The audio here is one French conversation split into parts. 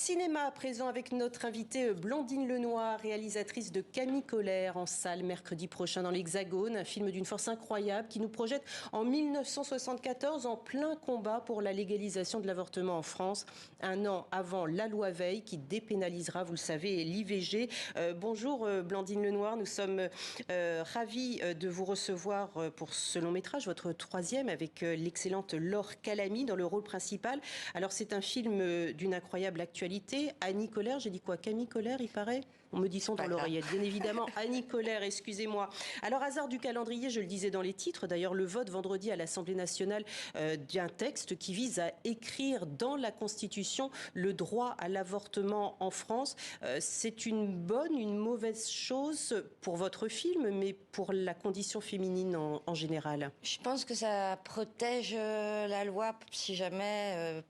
Cinéma à présent avec notre invitée Blandine Lenoir, réalisatrice de Camille Colère, en salle mercredi prochain dans l'Hexagone. Un film d'une force incroyable qui nous projette en 1974 en plein combat pour la légalisation de l'avortement en France. Un an avant la loi Veil qui dépénalisera, vous le savez, l'IVG. Bonjour Blandine Lenoir, nous sommes ravis de vous recevoir pour ce long métrage, votre troisième, avec l'excellente Laure Calamy dans le rôle principal. Alors c'est un film d'une incroyable actualité. Annie Colère, j'ai dit quoi? Camille Colère, il paraît? On me dit son dans l'oreillette, bien évidemment. Annie Colère, excusez-moi. Alors, hasard du calendrier, je le disais dans les titres, d'ailleurs, le vote vendredi à l'Assemblée nationale d'un texte qui vise à écrire dans la Constitution le droit à l'avortement en France. C'est une bonne, une mauvaise chose pour votre film, mais pour la condition féminine en général? Je pense que ça protège la loi si jamais...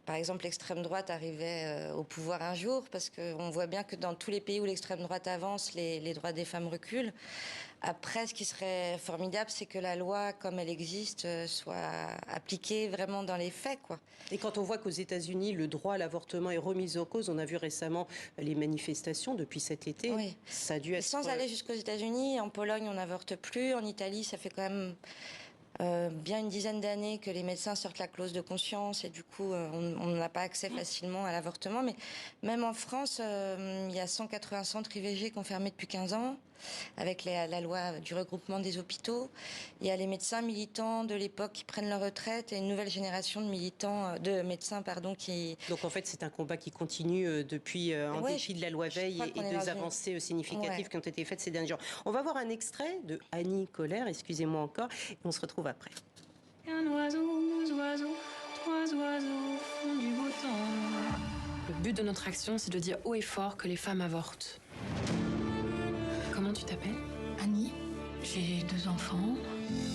Par exemple, l'extrême droite arrivait au pouvoir un jour, parce qu'on voit bien que dans tous les pays où l'extrême droite avance, les droits des femmes reculent. Après, ce qui serait formidable, c'est que la loi, comme elle existe, soit appliquée vraiment dans les faits, quoi. Et quand on voit qu'aux États-Unis, le droit à l'avortement est remis en cause, on a vu récemment les manifestations depuis cet été. Oui. Ça a dû être... Sans aller jusqu'aux États-Unis, en Pologne, on n'avorte plus. En Italie, ça fait quand même... bien une dizaine d'années que les médecins sortent la clause de conscience et du coup on n'a pas accès facilement à l'avortement. Mais même en France, il y a 180 centres IVG qui ont fermé depuis 15 ans avec la loi du regroupement des hôpitaux. Il y a les médecins militants de l'époque qui prennent leur retraite et une nouvelle génération de médecins qui... Donc en fait c'est un combat qui continue depuis en dépit de la loi Veil et des avancées significatives qui ont été faites ces derniers jours. On va voir un extrait de Annie Colère, excusez-moi encore, et on se retrouve après. Un oiseau, deux oiseaux, trois oiseaux font du beau temps. Le but de notre action, c'est de dire haut et fort que les femmes avortent. Comment tu t'appelles? Annie, j'ai 2 enfants.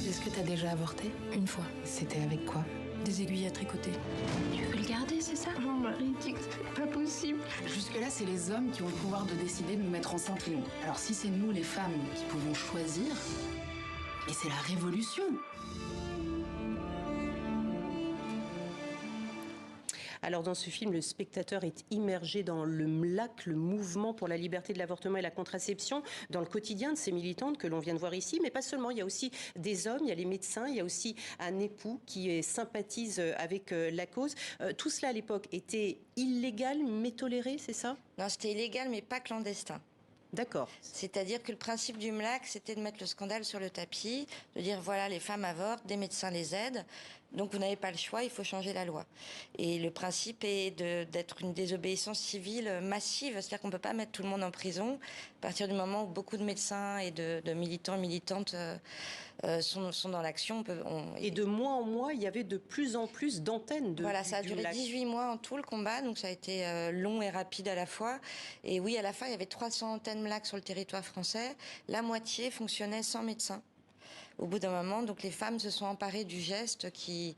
Est-ce que t'as déjà avorté? Une fois. C'était avec quoi? Des aiguilles à tricoter. Tu veux le garder, c'est ça? Mon mari dit que c'est pas possible. Jusque-là, c'est les hommes qui ont le pouvoir de décider de nous mettre enceintes ou non. Alors si c'est nous, les femmes, qui pouvons choisir, mais c'est la révolution. Alors dans ce film, le spectateur est immergé dans le MLAC, le mouvement pour la liberté de l'avortement et la contraception, dans le quotidien de ces militantes que l'on vient de voir ici, mais pas seulement. Il y a aussi des hommes, il y a les médecins, il y a aussi un époux qui sympathise avec la cause. Tout cela à l'époque était illégal mais toléré, c'est ça? Non, c'était illégal mais pas clandestin. D'accord. C'est-à-dire que le principe du MLAC, c'était de mettre le scandale sur le tapis, de dire voilà, les femmes avortent, des médecins les aident, donc vous n'avez pas le choix, il faut changer la loi. Et le principe est d'être une désobéissance civile massive, c'est-à-dire qu'on ne peut pas mettre tout le monde en prison à partir du moment où beaucoup de médecins et de militants et militantes sont dans l'action. Et de mois en mois, il y avait de plus en plus d'antennes de Voilà, ça a duré 18 mois en tout le combat, donc ça a été long et rapide à la fois. Et oui, à la fin, il y avait 300 antennes MLAC sur le territoire français. La moitié fonctionnait sans médecin. Au bout d'un moment, donc les femmes se sont emparées du geste qui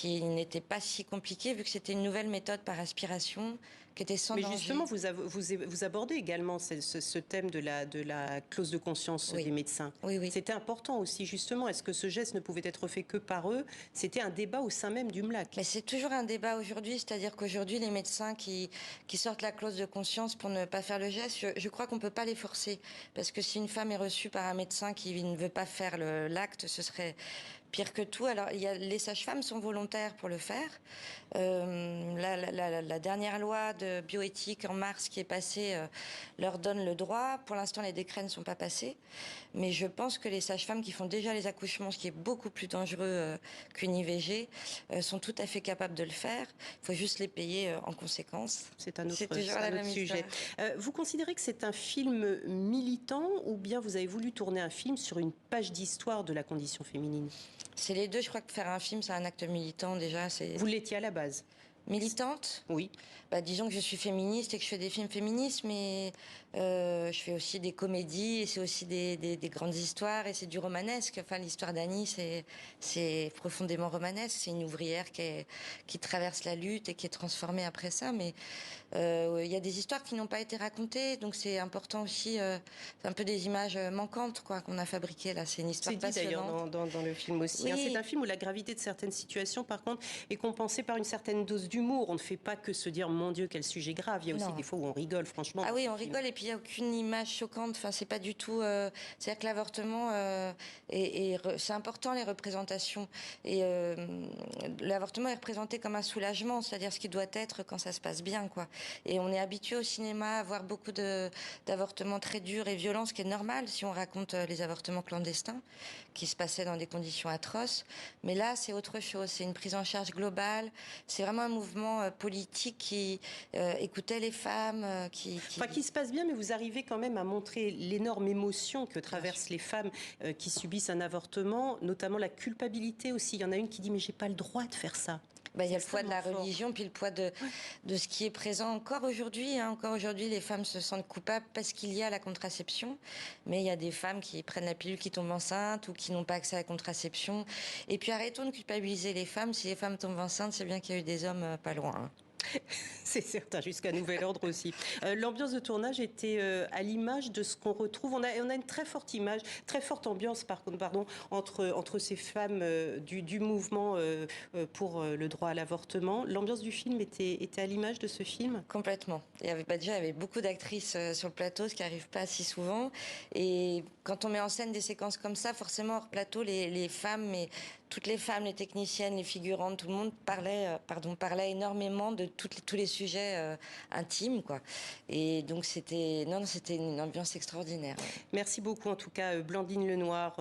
n'était pas si compliqué vu que c'était une nouvelle méthode par aspiration qui était sans danger. Mais justement, vous abordez également ce thème de la clause de conscience des médecins. Oui, oui. C'était important aussi, justement. Est-ce que ce geste ne pouvait être fait que par eux? C'était un débat au sein même du MLAC. Mais c'est toujours un débat aujourd'hui, c'est-à-dire qu'aujourd'hui, les médecins qui sortent la clause de conscience pour ne pas faire le geste, je crois qu'on ne peut pas les forcer. Parce que si une femme est reçue par un médecin qui ne veut pas faire l'acte, ce serait pire que tout. Alors, les sages-femmes sont volontaires pour le faire. La dernière loi de bioéthique en mars qui est passée leur donne le droit. Pour l'instant, les décrets ne sont pas passés. Mais je pense que les sages-femmes qui font déjà les accouchements, ce qui est beaucoup plus dangereux qu'une IVG, sont tout à fait capables de le faire. Il faut juste les payer en conséquence. C'est un autre sujet. Vous considérez que c'est un film militant ou bien vous avez voulu tourner un film sur une page d'histoire de la condition féminine? C'est les deux. Je crois que faire un film, c'est un acte militant déjà. Vous l'étiez à la base? Militante? Oui. Disons que je suis féministe et que je fais des films féministes, mais je fais aussi des comédies et c'est aussi des grandes histoires et c'est du romanesque. Enfin, l'histoire d'Annie, c'est profondément romanesque. C'est une ouvrière qui traverse la lutte et qui est transformée après ça. Mais il y a des histoires qui n'ont pas été racontées, donc c'est important aussi. C'est un peu des images manquantes, quoi, qu'on a fabriquées là. C'est une histoire passionnante. C'est dit d'ailleurs dans le film aussi. Oui. C'est un film où la gravité de certaines situations, par contre, est compensée par une certaine dose d'humour. On ne fait pas que se dire, mon Dieu, quel sujet grave. Il y a aussi Non. des fois où on rigole, franchement. Ah oui, on rigole et puis il n'y a aucune image choquante. Enfin, c'est pas du tout. C'est-à-dire que l'avortement, c'est important les représentations. Et l'avortement est représenté comme un soulagement, c'est-à-dire ce qui doit être quand ça se passe bien, quoi. Et on est habitué au cinéma à voir beaucoup d'avortements très durs et violents, ce qui est normal si on raconte les avortements clandestins qui se passaient dans des conditions atroces. Mais là, c'est autre chose. C'est une prise en charge globale. C'est vraiment un mouvement politique qui écoutait les femmes, qui se passe bien, mais vous arrivez quand même à montrer l'énorme émotion que traversent les femmes qui subissent un avortement, notamment la culpabilité aussi. Il y en a une qui dit, mais j'ai pas le droit de faire ça. Il y a le poids de la religion, puis le poids de ce qui est présent encore aujourd'hui. Encore aujourd'hui, les femmes se sentent coupables parce qu'il y a la contraception. Mais il y a des femmes qui prennent la pilule, qui tombent enceintes ou qui n'ont pas accès à la contraception. Et puis arrêtons de culpabiliser les femmes. Si les femmes tombent enceintes, c'est bien qu'il y a eu des hommes pas loin. Hein. C'est certain, jusqu'à nouvel ordre aussi. L'ambiance de tournage était à l'image de ce qu'on retrouve. On a une très forte image, très forte ambiance entre ces femmes du mouvement pour le droit à l'avortement. L'ambiance du film était à l'image de ce film? Complètement. Il y avait beaucoup d'actrices sur le plateau, ce qui n'arrive pas si souvent. Et quand on met en scène des séquences comme ça, forcément hors plateau, les femmes, mais toutes les femmes, les techniciennes, les figurantes, tout le monde parlait énormément de tous les sujets intimes, quoi. Et donc c'était une ambiance extraordinaire. Merci beaucoup en tout cas, Blandine Lenoir.